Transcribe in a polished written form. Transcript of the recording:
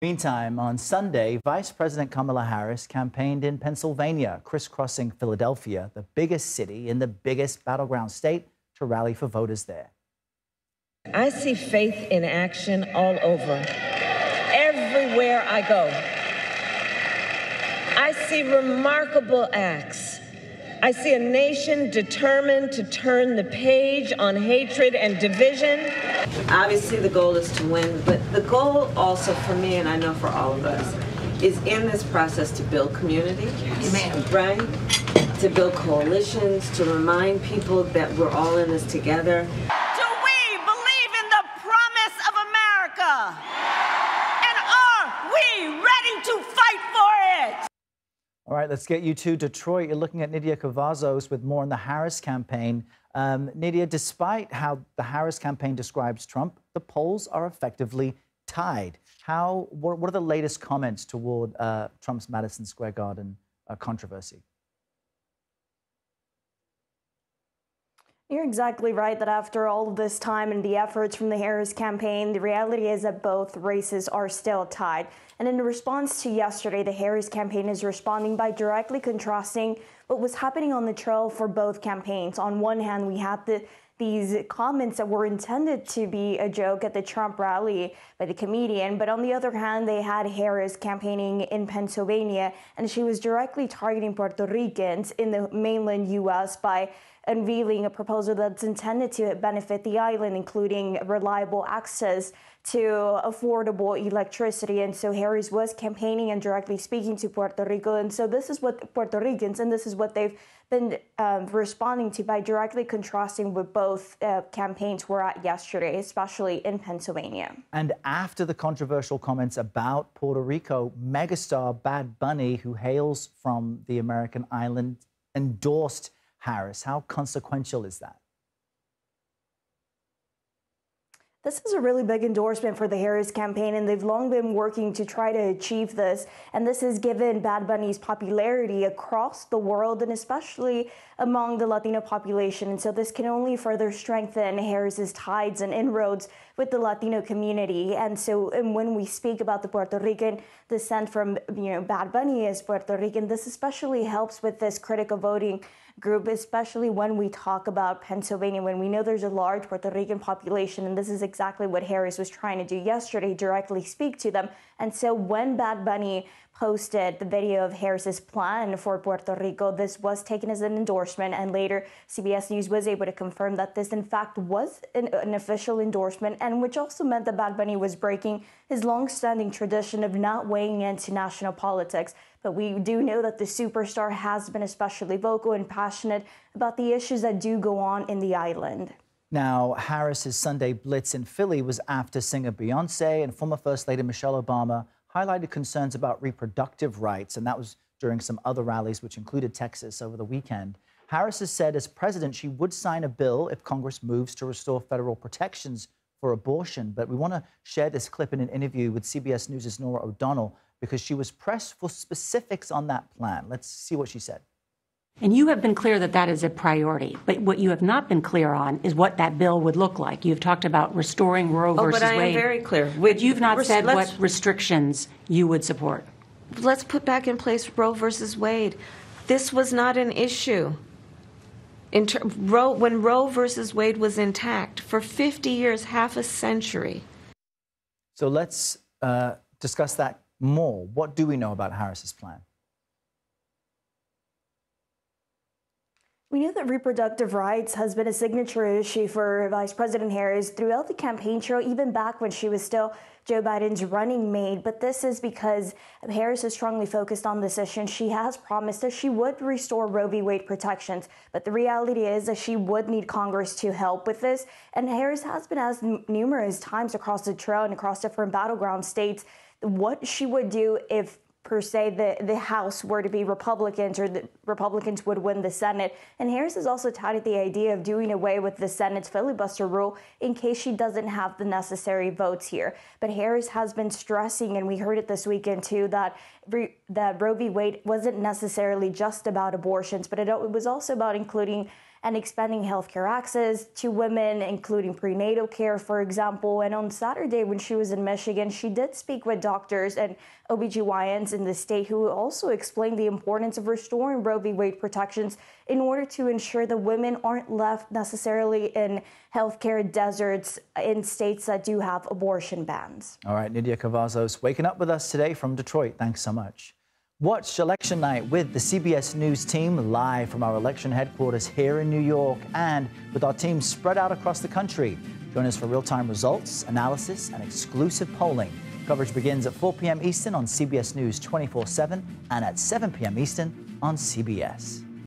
Meantime, on Sunday, Vice President Kamala Harris campaigned in Pennsylvania, crisscrossing Philadelphia, the biggest city in the biggest battleground state, to rally for voters there. I see faith in action all over. Everywhere I go, I see remarkable acts. I see a nation determined to turn the page on hatred and division. Obviously, the goal is to win, but the goal also for me, and I know for all of us, is in this process to build community, right? To build coalitions, to remind people that we're all in this together. Do we believe in the promise of America? And are we ready to fight for it? All right, let's get you to Detroit. You're looking at Nidia Cavazos with more on the Harris campaign. Nidia, despite how the Harris campaign describes Trump, the polls are effectively tied. What are the latest comments toward Trump's Madison Square Garden controversy? You're exactly right that after all of this time and the efforts from the Harris campaign, the reality is that both races are still tied. And in response to yesterday, the Harris campaign is responding by directly contrasting what was happening on the trail for both campaigns. On one hand, we had these comments that were intended to be a joke at the Trump rally by the comedian. But on the other hand, they had Harris campaigning in Pennsylvania, and she was directly targeting Puerto Ricans in the mainland U.S. by unveiling a proposal that's intended to benefit the island, including reliable access to affordable electricity. And so Harris was campaigning and directly speaking to Puerto Rico. And so this is what Puerto Ricans, and this is what they've been responding to by directly contrasting what both campaigns were at yesterday, especially in Pennsylvania. And after the controversial comments about Puerto Rico, megastar Bad Bunny, who hails from the American island, endorsed Harris. How consequential is that? This is a really big endorsement for the Harris campaign, and they've long been working to try to achieve this. And this has given Bad Bunny's popularity across the world, and especially among the Latino population. And so this can only further strengthen Harris's ties and inroads with the Latino community. And so when we speak about the Puerto Rican descent from, Bad Bunny as Puerto Rican, this especially helps with this critical voting group, especially when we talk about Pennsylvania, when we know there's a large Puerto Rican population. And this is exactly what Harris was trying to do yesterday, directly speak to them. And so when Bad Bunny posted the video of Harris's plan for Puerto Rico, this was taken as an endorsement, and later CBS News was able to confirm that this in fact was an official endorsement, and which also meant that Bad Bunny was breaking his long-standing tradition of not weighing into national politics. But we do know that the superstar has been especially vocal and passionate about the issues that do go on in the island. Now, Harris's Sunday blitz in Philly was after singer Beyonce and former First Lady Michelle Obama highlighted concerns about reproductive rights, and that was during some other rallies, which included Texas over the weekend. Harris has said as president she would sign a bill if Congress moves to restore federal protections for abortion. But we want to share this clip in an interview with CBS News' Norah O'Donnell because she was pressed for specifics on that plan. Let's see what she said. And you have been clear that that is a priority. But what you have not been clear on is what that bill would look like. You've talked about restoring Roe versus Wade. But I am very clear. But you've not said what restrictions you would support. Let's put back in place Roe versus Wade. This was not an issue. When Roe versus Wade was intact for 50 years, half a century. So let's discuss that more. What do we know about Harris's plan? We know that reproductive rights has been a signature issue for Vice President Harris throughout the campaign trail, even back when she was still Joe Biden's running mate. But this is because Harris is strongly focused on this issue, and she has promised that she would restore Roe v. Wade protections. But the reality is that she would need Congress to help with this. And Harris has been asked numerous times across the trail and across different battleground states what she would do if, per se, the House were to be Republicans, or the Republicans would win the Senate. And Harris has also touted the idea of doing away with the Senate's filibuster rule in case she doesn't have the necessary votes here. But Harris has been stressing, and we heard it this weekend too, that Roe v. Wade wasn't necessarily just about abortions, but it was also about including and expanding healthcare access to women, including prenatal care, for example. And on Saturday, when she was in Michigan, she did speak with doctors and OBGYNs in the state who also explained the importance of restoring Roe v. Wade protections in order to ensure that women aren't left necessarily in healthcare deserts in states that do have abortion bans. All right, Nidia Cavazos waking up with us today from Detroit. Thanks so much. Watch Election Night with the CBS News team live from our election headquarters here in New York and with our team spread out across the country. Join us for real-time results, analysis, and exclusive polling. Coverage begins at 4 p.m. Eastern on CBS News 24/7 and at 7 p.m. Eastern on CBS.